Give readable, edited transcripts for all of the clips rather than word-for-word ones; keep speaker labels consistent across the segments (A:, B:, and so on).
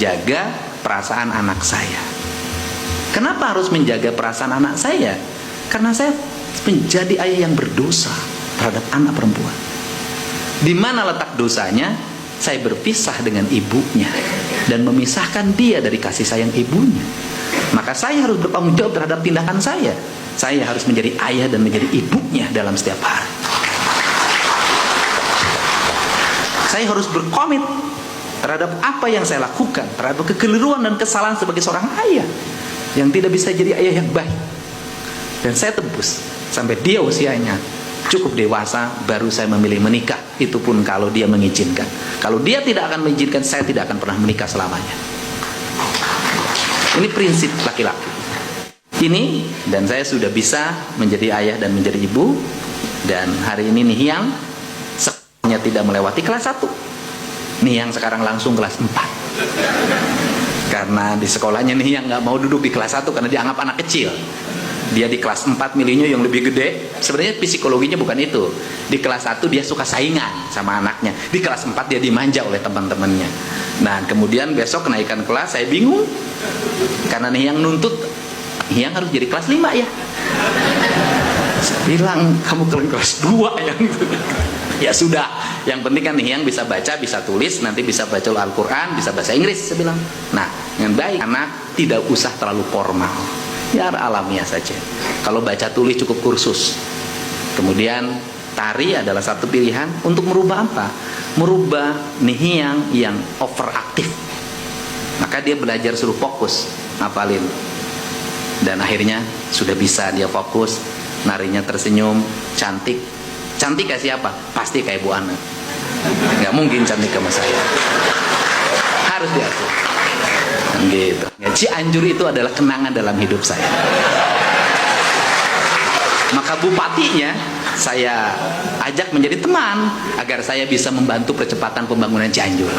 A: menjaga perasaan anak saya. Kenapa harus menjaga perasaan anak saya? Karena saya menjadi ayah yang berdosa terhadap anak perempuan. Di mana letak dosanya? Saya berpisah dengan ibunya dan memisahkan dia dari kasih sayang ibunya. Maka saya harus bertanggung jawab terhadap tindakan saya. Saya harus menjadi ayah dan menjadi ibunya dalam setiap hari. Saya harus berkomit terhadap apa yang saya lakukan, terhadap kekeliruan dan kesalahan sebagai seorang ayah yang tidak bisa jadi ayah yang baik. Dan saya tebus sampai dia usianya cukup dewasa, baru saya memilih menikah. Itu pun kalau dia mengizinkan. Kalau dia tidak akan mengizinkan, saya tidak akan pernah menikah selamanya. Ini prinsip laki-laki. Ini, dan saya sudah bisa menjadi ayah dan menjadi ibu. Dan hari ini Nihiang sekolahnya tidak melewati kelas 1. Nihiang sekarang langsung kelas 4. Karena di sekolahnya Nihiang gak mau duduk di kelas 1 karena dianggap anak kecil. Dia di kelas 4 milihnya yang lebih gede. Sebenarnya psikologinya bukan itu. Di kelas 1 dia suka saingan sama anaknya. Di kelas 4 dia dimanja oleh teman-temannya. Nah kemudian besok kenaikan kelas saya bingung. Karena Nihiang nuntut, Nihiang harus jadi kelas 5 ya. Saya bilang kamu kelas 2 yang ya sudah, yang penting kan Nihiang bisa baca, bisa tulis, nanti bisa baca Al-Quran, bisa bahasa Inggris. Saya bilang, nah yang baik anak tidak usah terlalu formal, ya alamiah saja. Kalau baca tulis cukup kursus. Kemudian tari adalah satu pilihan untuk merubah apa? Merubah Nihiang yang overaktif. Maka dia belajar suruh fokus, ngapalin. Dan akhirnya sudah bisa dia fokus, narinya tersenyum, cantik. Cantik kayak siapa? Pasti kayak Bu Ana. Gak mungkin cantik sama saya. Harus diasuh. Gitu. Cianjur itu adalah kenangan dalam hidup saya. Maka bupatinya saya ajak menjadi teman agar saya bisa membantu percepatan pembangunan Cianjur.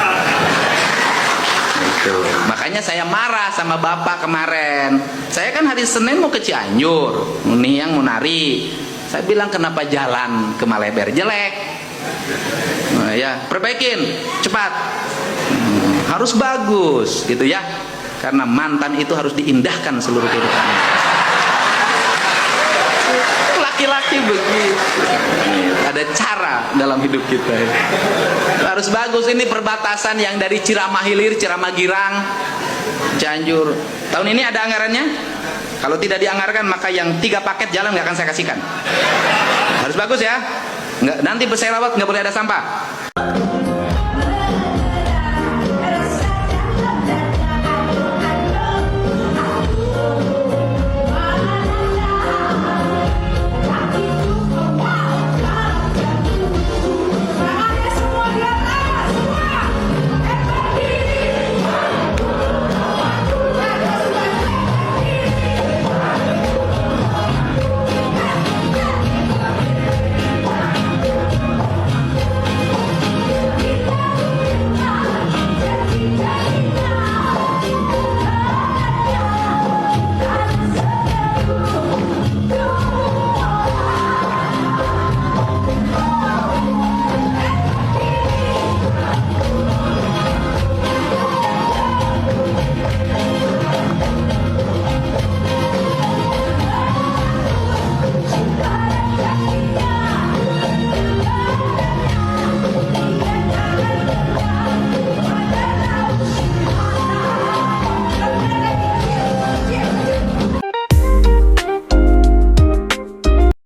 A: Itu. Makanya saya marah sama bapak kemarin. Saya kan hari Senin mau ke Cianjur, Nihiang mau nari. Saya bilang kenapa jalan ke Maleber jelek? Nah, ya perbaikin cepat. Harus bagus gitu ya. Karena mantan itu harus diindahkan seluruh kehidupannya. Laki-laki begitu. Ada cara dalam hidup kita. Harus bagus. Ini perbatasan yang dari Ciramah Hilir, Ciramah Girang, Cianjur. Tahun ini ada anggarannya? Kalau tidak dianggarkan maka yang 3 paket jalan nggak akan saya kasihkan. Harus bagus ya. Nggak, nanti saya rawat nggak boleh ada sampah.